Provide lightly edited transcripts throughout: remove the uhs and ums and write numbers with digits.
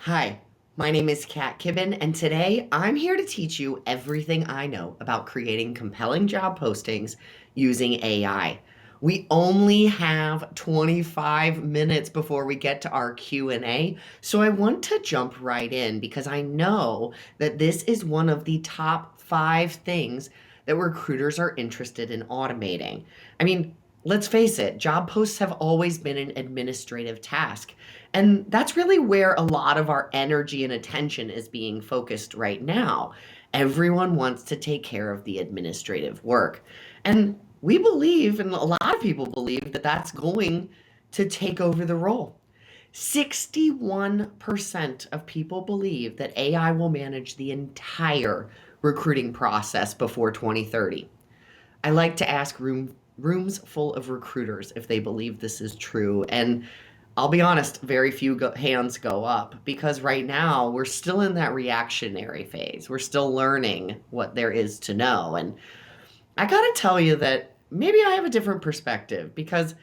Hi, my name is Kat Kibben, and today I'm here to teach you everything I know about creating compelling job postings using AI. We only have 25 minutes before we get to our Q&A, so I want to jump right in because I know that this is one of the top 5 things that recruiters are interested in automating. I mean, let's face it, job posts have always been an administrative task. And that's really where a lot of our energy and attention is being focused right now. Everyone wants to take care of the administrative work. And we believe, and a lot of people believe, that that's going to take over the role. 61% of people believe that AI will manage the entire recruiting process before 2030. I like to ask rooms full of recruiters if they believe this is true. And I'll be honest, very few hands go up because right now we're still in that reactionary phase. We're still learning what there is to know. And I got to tell you that maybe I have a different perspective because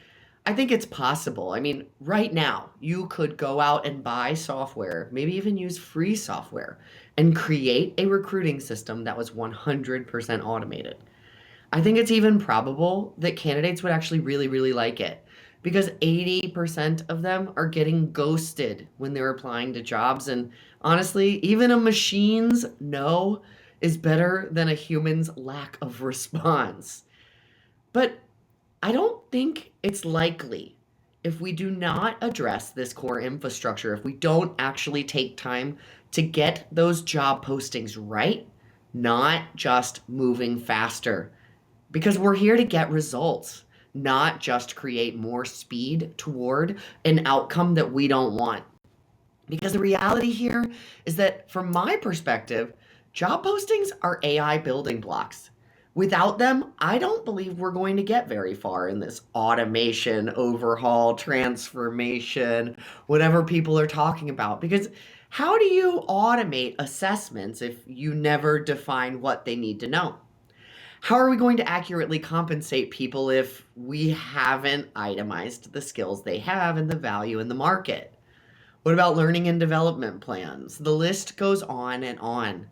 I think it's possible. I mean, right now, you could go out and buy software, maybe even use free software, and create a recruiting system that was 100% automated. I think it's even probable that candidates would actually really, really like it because 80% of them are getting ghosted when they're applying to jobs. And honestly, even a machine's no is better than a human's lack of response. But I don't think it's likely if we do not address this core infrastructure, if we don't actually take time to get those job postings right, not just moving faster because we're here to get results, not just create more speed toward an outcome that we don't want. Because the reality here is that, from my perspective, job postings are AI building blocks. Without them, I don't believe we're going to get very far in this automation, overhaul, transformation, whatever people are talking about. Because how do you automate assessments if you never define what they need to know? How are we going to accurately compensate people if we haven't itemized the skills they have and the value in the market? What about learning and development plans? The list goes on and on.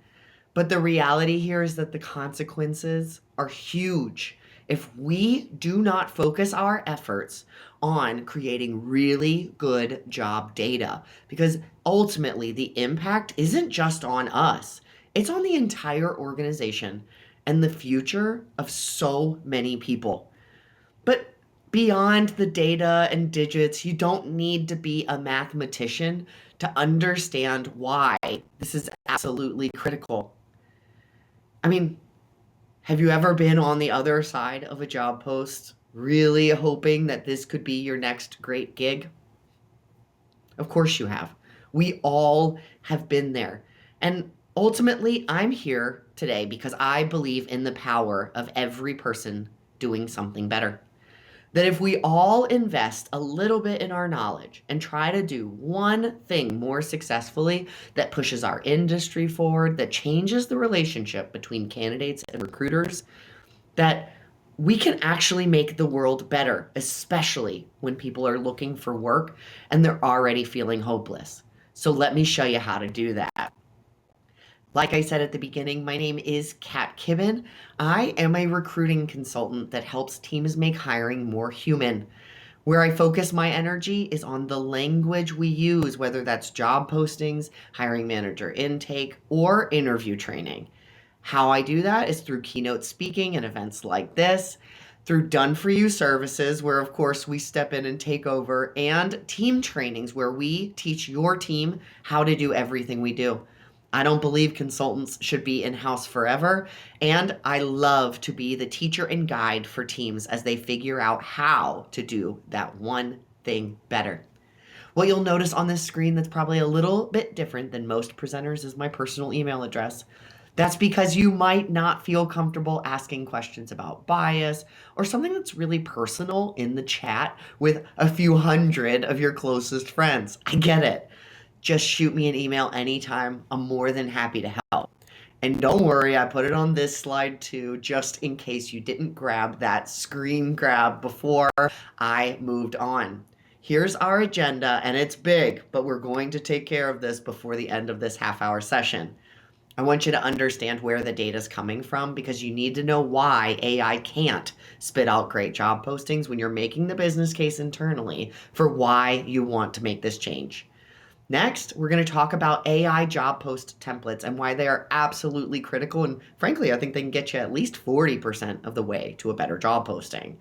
But the reality here is that the consequences are huge if we do not focus our efforts on creating really good job data. Because ultimately, the impact isn't just on us, it's on the entire organization and the future of so many people. But beyond the data and digits, you don't need to be a mathematician to understand why this is absolutely critical. I mean, have you ever been on the other side of a job post, really hoping that this could be your next great gig? Of course you have. We all have been there. And ultimately, I'm here today because I believe in the power of every person doing something better. That if we all invest a little bit in our knowledge and try to do one thing more successfully that pushes our industry forward, that changes the relationship between candidates and recruiters, that we can actually make the world better, especially when people are looking for work and they're already feeling hopeless. So let me show you how to do that. Like I said at the beginning, my name is Kat Kibben. I am a recruiting consultant that helps teams make hiring more human. Where I focus my energy is on the language we use, whether that's job postings, hiring manager intake, or interview training. How I do that is through keynote speaking and events like this, through done for you services, where of course we step in and take over, and team trainings, where we teach your team how to do everything we do. I don't believe consultants should be in house forever, and I love to be the teacher and guide for teams as they figure out how to do that one thing better. What you'll notice on this screen that's probably a little bit different than most presenters is my personal email address. That's because you might not feel comfortable asking questions about bias or something that's really personal in the chat with a few hundred of your closest friends. I get it. Just shoot me an email anytime. I'm more than happy to help. And don't worry, I put it on this slide too, just in case you didn't grab that screen grab before I moved on. Here's our agenda, and it's big, but we're going to take care of this before the end of this half-hour session. I want you to understand where the data is coming from because you need to know why AI can't spit out great job postings when you're making the business case internally for why you want to make this change. Next, we're going to talk about AI job post templates and why they are absolutely critical. And frankly, I think they can get you at least 40% of the way to a better job posting.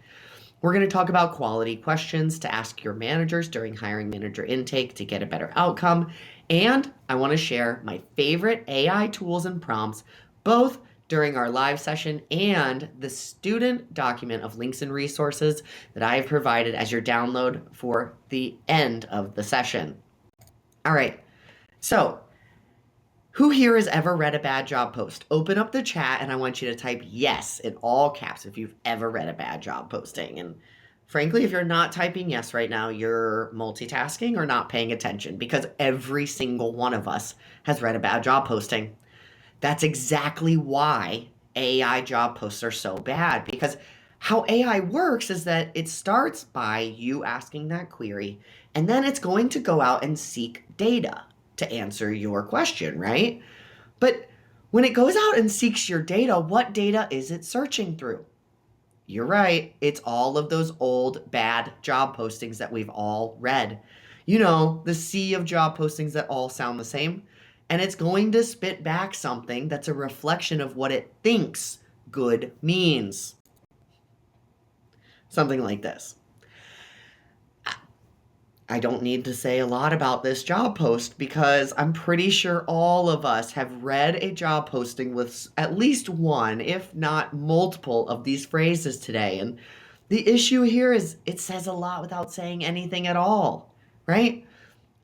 We're going to talk about quality questions to ask your managers during hiring manager intake to get a better outcome. And I want to share my favorite AI tools and prompts, both during our live session and the student document of links and resources that I have provided as your download for the end of the session. All right, so who here has ever read a bad job post? Open up the chat and I want you to type yes in all caps if you've ever read a bad job posting. And frankly, if you're not typing yes right now, you're multitasking or not paying attention because every single one of us has read a bad job posting. That's exactly why AI job posts are so bad, because how AI works is that it starts by you asking that query, and then it's going to go out and seek data to answer your question, right? But when it goes out and seeks your data, what data is it searching through? You're right. It's all of those old bad job postings that we've all read. You know, the sea of job postings that all sound the same. And it's going to spit back something that's a reflection of what it thinks good means. Something like this. I don't need to say a lot about this job post because I'm pretty sure all of us have read a job posting with at least one, if not multiple, of these phrases today. And the issue here is it says a lot without saying anything at all, right?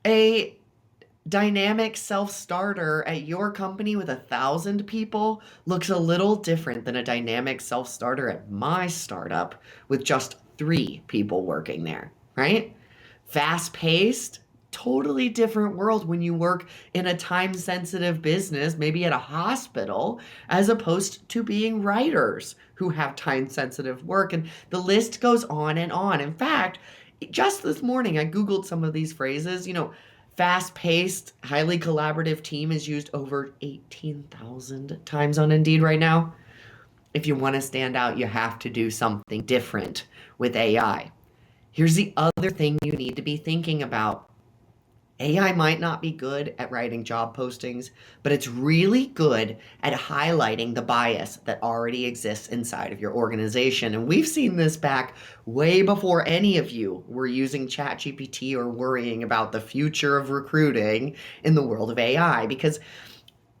A dynamic self-starter at your company with 1,000 people looks a little different than a dynamic self-starter at my startup with just 3 people working there, right? Fast-paced, totally different world when you work in a time-sensitive business, maybe at a hospital, as opposed to being writers who have time-sensitive work. And the list goes on and on. In fact, just this morning, I Googled some of these phrases. Fast-paced, highly collaborative team is used over 18,000 times on Indeed right now. If you want to stand out, you have to do something different with AI. Here's the other thing you need to be thinking about. AI might not be good at writing job postings, but it's really good at highlighting the bias that already exists inside of your organization. And we've seen this back way before any of you were using ChatGPT or worrying about the future of recruiting in the world of AI, because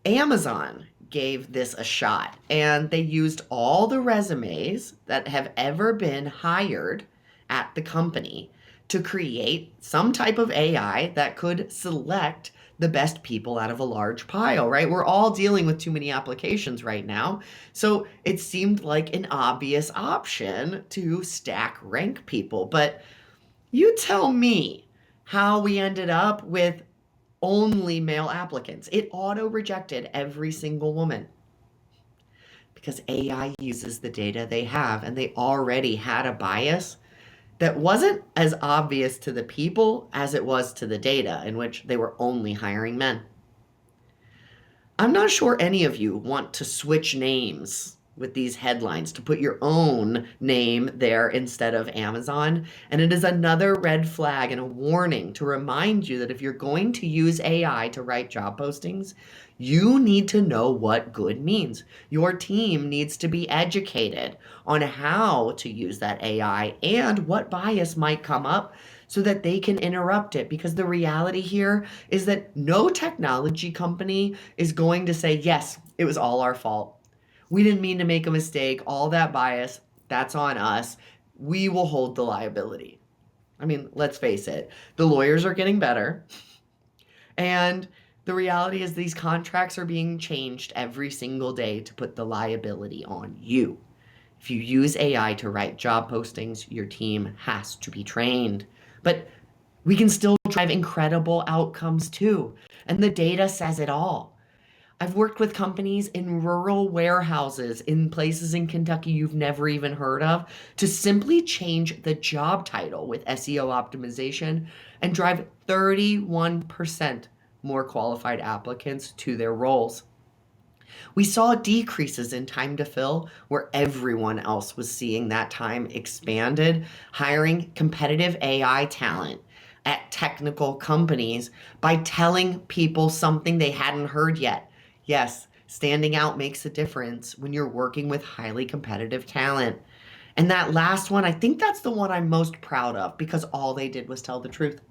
Amazon gave this a shot and they used all the resumes that have ever been hired at the company to create some type of AI that could select the best people out of a large pile, right? We're all dealing with too many applications right now. So it seemed like an obvious option to stack rank people. But you tell me how we ended up with only male applicants. It auto rejected every single woman because AI uses the data they have, and they already had a bias that wasn't as obvious to the people as it was to the data, in which they were only hiring men. I'm not sure any of you want to switch names with these headlines to put your own name there instead of Amazon. And it is another red flag and a warning to remind you that if you're going to use AI to write job postings, you need to know what good means. Your team needs to be educated on how to use that AI and what bias might come up so that they can interrupt it. Because the reality here is that no technology company is going to say, yes, it was all our fault. We didn't mean to make a mistake. All that bias, that's on us. We will hold the liability. I mean, let's face it, the lawyers are getting better. And the reality is these contracts are being changed every single day to put the liability on you. If you use AI to write job postings, your team has to be trained. But we can still drive incredible outcomes too. And the data says it all. I've worked with companies in rural warehouses in places in Kentucky you've never even heard of to simply change the job title with SEO optimization and drive 31% more qualified applicants to their roles. We saw decreases in time to fill where everyone else was seeing that time expanded, hiring competitive AI talent at technical companies by telling people something they hadn't heard yet. Yes, standing out makes a difference when you're working with highly competitive talent. And that last one, I think that's the one I'm most proud of because all they did was tell the truth.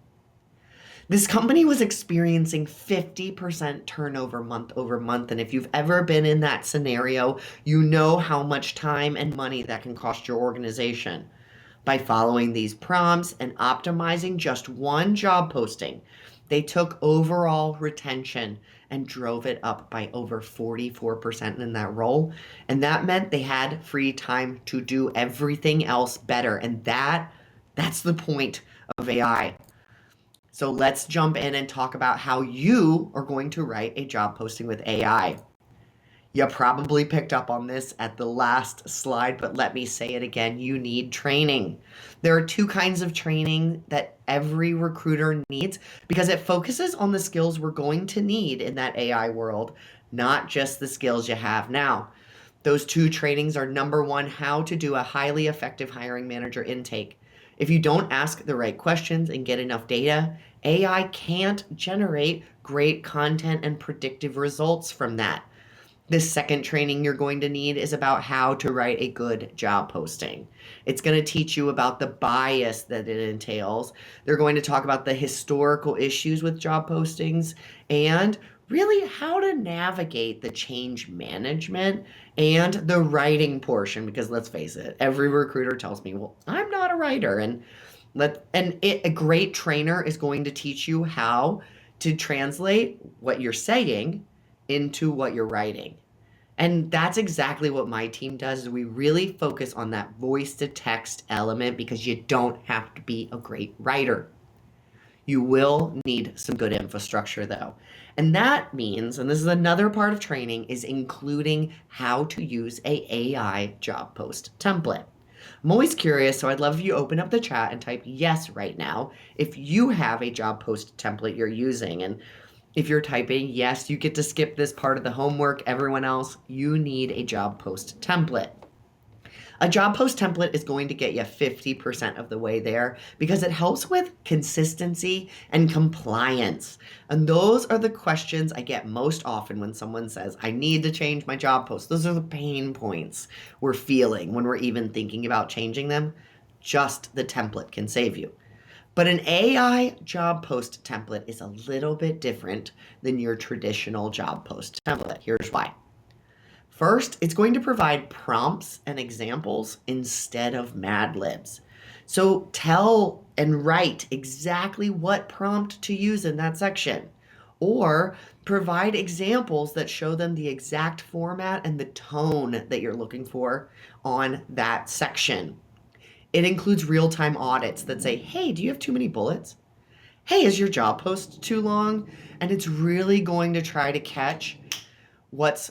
This company was experiencing 50% turnover month over month. And if you've ever been in that scenario, you know how much time and money that can cost your organization. By following these prompts and optimizing just one job posting, they took overall retention and drove it up by over 44% in that role. And that meant they had free time to do everything else better. And that's the point of AI. So let's jump in and talk about how you are going to write a job posting with AI. You probably picked up on this at the last slide, but let me say it again. You need training. There are two kinds of training that every recruiter needs because it focuses on the skills we're going to need in that AI world, not just the skills you have now. Those two trainings are number one, how to do a highly effective hiring manager intake. If you don't ask the right questions and get enough data, AI can't generate great content and predictive results from that. This second training you're going to need is about how to write a good job posting. It's going to teach you about the bias that it entails. They're going to talk about the historical issues with job postings and really how to navigate the change management and the writing portion because let's face it, every recruiter tells me, "Well, I'm not a writer." A great trainer is going to teach you how to translate what you're saying into what you're writing. And that's exactly what my team does is we really focus on that voice to text element because you don't have to be a great writer. You will need some good infrastructure though. And that means, and this is another part of training, is including how to use a AI job post template. I'm always curious, so I'd love if you open up the chat and type yes right now if you have a job post template you're using. And if you're typing yes, you get to skip this part of the homework. Everyone else, you need a job post template. A job post template is going to get you 50% of the way there because it helps with consistency and compliance. And those are the questions I get most often when someone says, I need to change my job post. Those are the pain points we're feeling when we're even thinking about changing them. Just the template can save you. But an AI job post template is a little bit different than your traditional job post template. Here's why. First, it's going to provide prompts and examples instead of Mad Libs. So tell and write exactly what prompt to use in that section, or provide examples that show them the exact format and the tone that you're looking for on that section. It includes real-time audits that say, hey, do you have too many bullets? Hey, is your job post too long? And it's really going to try to catch what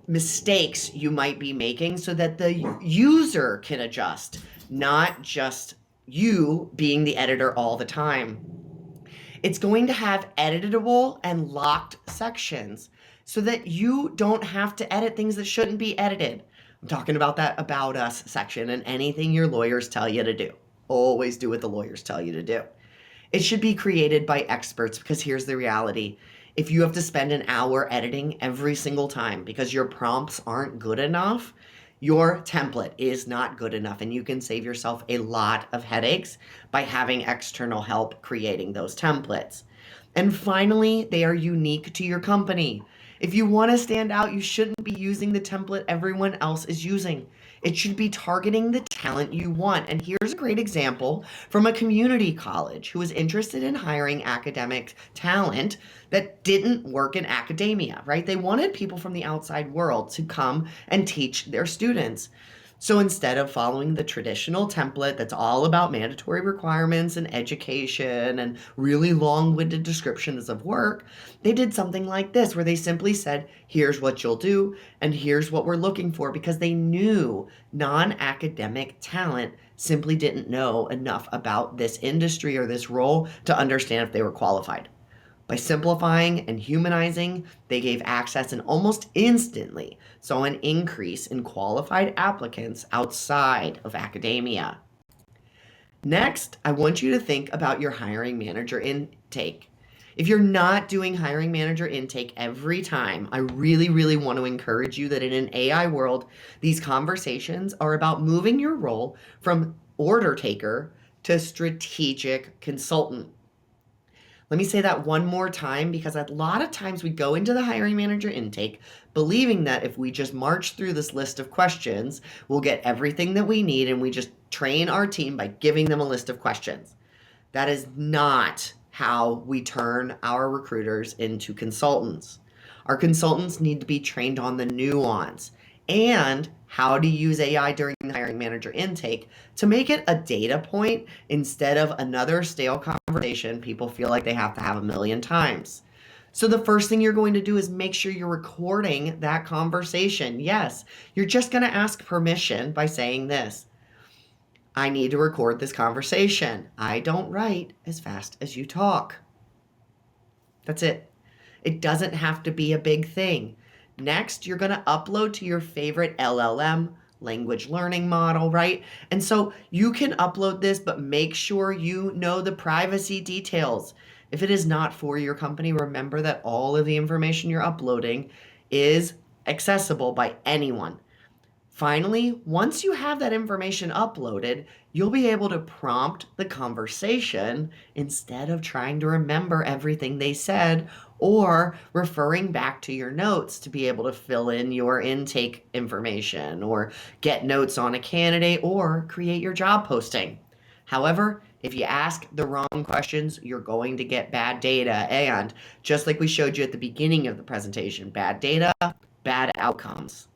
mistakes you might be making so that the user can adjust, not just you being the editor all the time. It's going to have editable and locked sections so that you don't have to edit things that shouldn't be edited. I'm talking about that About Us section and anything your lawyers tell you to do. Always do what the lawyers tell you to do. It should be created by experts because here's the reality. If you have to spend an hour editing every single time because your prompts aren't good enough, your template is not good enough, and you can save yourself a lot of headaches by having external help creating those templates. And finally, they are unique to your company. If you want to stand out, you shouldn't be using the template everyone else is using. It should be targeting the talent you want. And here's a great example from a community college who was interested in hiring academic talent that didn't work in academia, right? They wanted people from the outside world to come and teach their students. So instead of following the traditional template that's all about mandatory requirements and education and really long winded descriptions of work, they did something like this where they simply said, here's what you'll do and here's what we're looking for, because they knew non academic talent simply didn't know enough about this industry or this role to understand if they were qualified. By simplifying and humanizing, they gave access and almost instantly saw an increase in qualified applicants outside of academia. Next, I want you to think about your hiring manager intake. If you're not doing hiring manager intake every time, I really want to encourage you that in an AI world, these conversations are about moving your role from order taker to strategic consultant. Let me say that one more time, because a lot of times we go into the hiring manager intake believing that if we just march through this list of questions, we'll get everything that we need, and we just train our team by giving them a list of questions. That is not how we turn our recruiters into consultants. Our consultants need to be trained on the nuance and how to use AI during the hiring manager intake to make it a data point instead of another stale conversation people feel like they have to have a million times. So the first thing you're going to do is make sure you're recording that conversation. Yes, you're just going to ask permission by saying this: I need to record this conversation. I don't write as fast as you talk. That's it. It doesn't have to be a big thing. Next, you're going to upload to your favorite LLM, language learning model, right? And so you can upload this, but make sure you know the privacy details. If it is not for your company, remember that all of the information you're uploading is accessible by anyone. Finally, once you have that information uploaded, you'll be able to prompt the conversation instead of trying to remember everything they said or referring back to your notes to be able to fill in your intake information or get notes on a candidate or create your job posting. However, if you ask the wrong questions, you're going to get bad data. And just like we showed you at the beginning of the presentation, bad data, bad outcomes.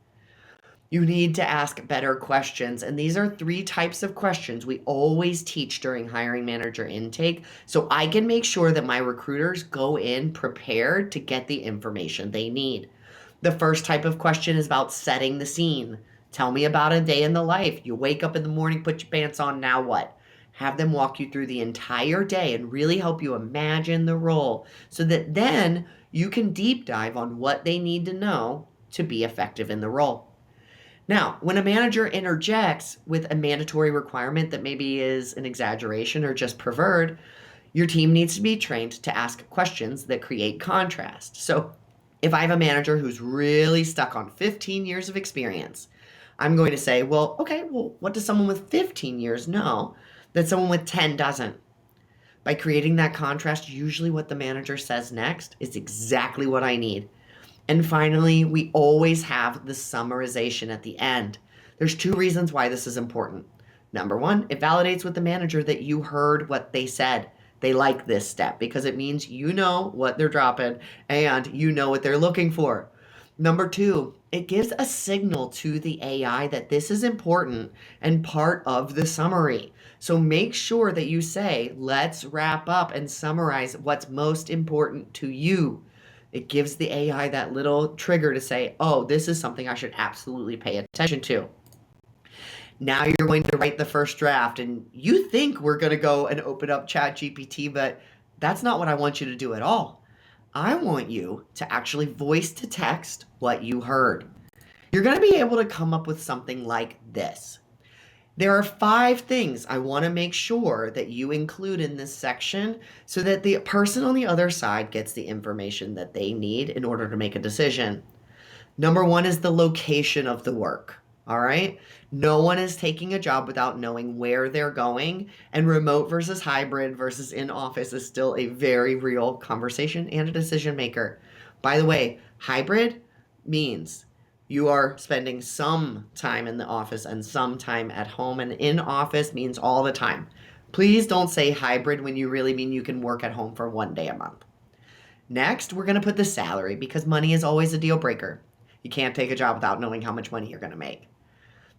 You need to ask better questions. And these are 3 types of questions we always teach during hiring manager intake, so I can make sure that my recruiters go in prepared to get the information they need. The first type of question is about setting the scene. Tell me about a day in the life. You wake up in the morning, put your pants on, now what? Have them walk you through the entire day and really help you imagine the role so that then you can deep dive on what they need to know to be effective in the role. Now, when a manager interjects with a mandatory requirement that maybe is an exaggeration or just preferred, your team needs to be trained to ask questions that create contrast. So, if I have a manager who's really stuck on 15 years of experience, I'm going to say, well, okay, well, what does someone with 15 years know that someone with 10 doesn't? By creating that contrast, usually what the manager says next is exactly what I need. And finally, we always have the summarization at the end. There's 2 reasons why this is important. Number 1, it validates with the manager that you heard what they said. They like this step because it means you know what they're dropping and you know what they're looking for. Number 2, it gives a signal to the AI that this is important and part of the summary. So make sure that you say, let's wrap up and summarize what's most important to you. It gives the AI that little trigger to say, oh, this is something I should absolutely pay attention to. Now you're going to write the first draft, and you think we're going to go and open up ChatGPT, but that's not what I want you to do at all. I want you to actually voice to text what you heard. You're going to be able to come up with something like this. There are 5 things I want to make sure that you include in this section so that the person on the other side gets the information that they need in order to make a decision. Number 1 is the location of the work. All right? No one is taking a job without knowing where they're going, and remote versus hybrid versus in office is still a very real conversation and a decision maker. By the way, hybrid means you are spending some time in the office and some time at home, and in office means all the time. Please don't say hybrid when you really mean you can work at home for 1 day a month. Next, we're going to put the salary because money is always a deal breaker. You can't take a job without knowing how much money you're going to make.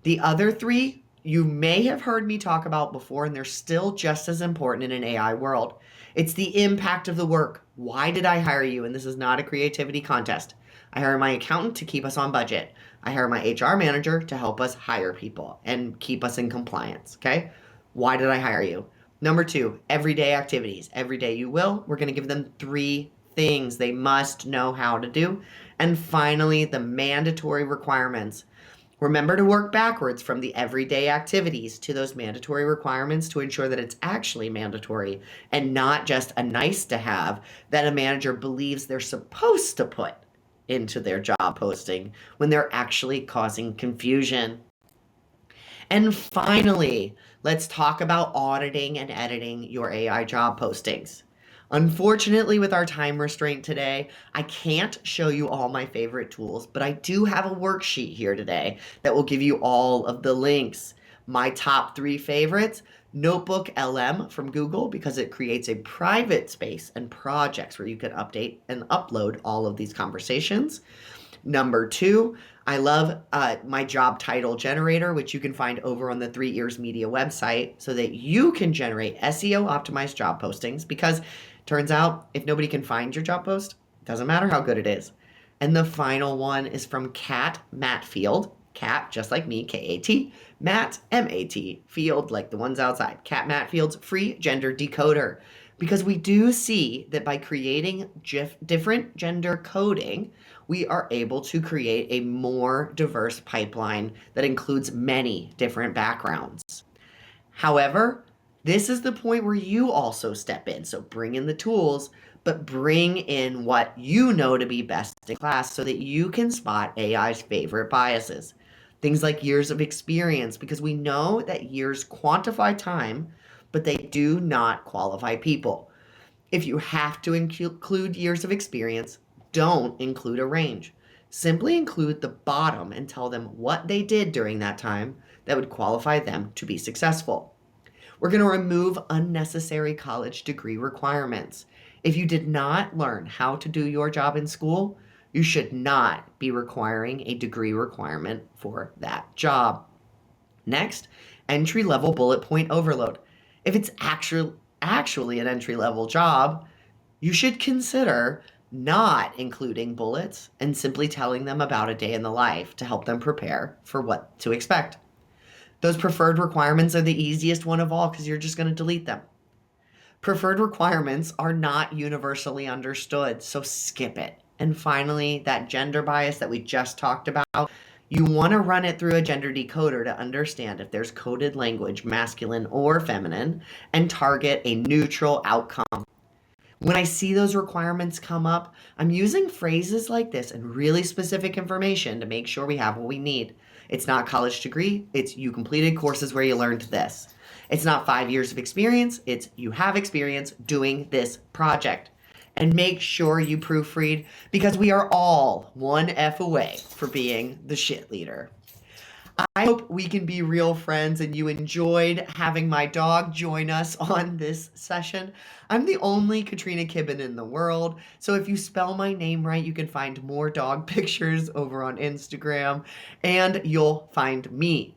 The other three you may have heard me talk about before, and they're still just as important in an AI world. It's the impact of the work. Why did I hire you? And this is not a creativity contest. I hire my accountant to keep us on budget. I hire my HR manager to help us hire people and keep us in compliance. Okay? Why did I hire you? Number two, everyday activities. Every day you will. We're going to give them 3 things they must know how to do. And finally, the mandatory requirements. Remember to work backwards from the everyday activities to those mandatory requirements to ensure that it's actually mandatory and not just a nice to have that a manager believes they're supposed to put into their job posting when they're actually causing confusion. And finally, let's talk about auditing and editing your AI job postings. Unfortunately, with our time restraint today, I can't show you all my favorite tools, but I do have a worksheet here today that will give you all of the links. My top 3 favorites, Notebook LM from Google, because it creates a private space and projects where you can update and upload all of these conversations. Number 2, I love my job title generator, which you can find over on the 3earsmedia website so that you can generate SEO optimized job postings, because turns out if nobody can find your job post, it doesn't matter how good it is. And the final one is from Kat Matfield. Kat, just like me, K-A-T, Matt, M-A-T, Field, like the ones outside. Kat Matfield's free gender decoder. Because we do see that by creating different gender coding, we are able to create a more diverse pipeline that includes many different backgrounds. However, this is the point where you also step in. So bring in the tools, but bring in what you know to be best in class so that you can spot AI's favorite biases. Things like years of experience, because we know that years quantify time, but they do not qualify people. If you have to include years of experience, don't include a range. Simply include the bottom and tell them what they did during that time that would qualify them to be successful. We're going to remove unnecessary college degree requirements. If you did not learn how to do your job in school, you should not be requiring a degree requirement for that job. Next, entry-level bullet point overload. If it's actually an entry-level job, you should consider not including bullets and simply telling them about a day in the life to help them prepare for what to expect. Those preferred requirements are the easiest one of all because you're just going to delete them. Preferred requirements are not universally understood, so skip it. And finally, that gender bias that we just talked about, you want to run it through a gender decoder to understand if there's coded language, masculine or feminine, and target a neutral outcome. When I see those requirements come up, I'm using phrases like this and really specific information to make sure we have what we need. It's not college degree, it's you completed courses where you learned this. It's not 5 years of experience, it's you have experience doing this project. And make sure you proofread, because we are all one F away for being the shit leader. I hope we can be real friends and you enjoyed having my dog join us on this session. I'm the only Katrina Kibben in the world, so if you spell my name right, you can find more dog pictures over on Instagram, and you'll find me.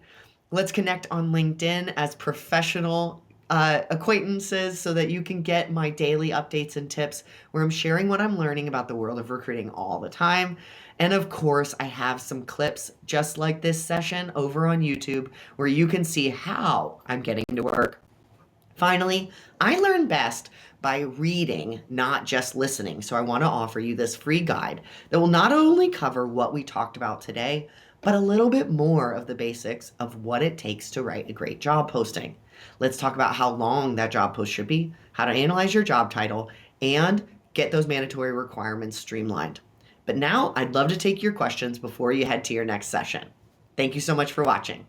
Let's connect on LinkedIn as professional acquaintances so that you can get my daily updates and tips where I'm sharing what I'm learning about the world of recruiting all the time. And of course, I have some clips just like this session over on YouTube where you can see how I'm getting to work. Finally, I learn best by reading, not just listening. So I want to offer you this free guide that will not only cover what we talked about today, but a little bit more of the basics of what it takes to write a great job posting. Let's talk about how long that job post should be, how to analyze your job title, and get those mandatory requirements streamlined. But now I'd love to take your questions before you head to your next session. Thank you so much for watching.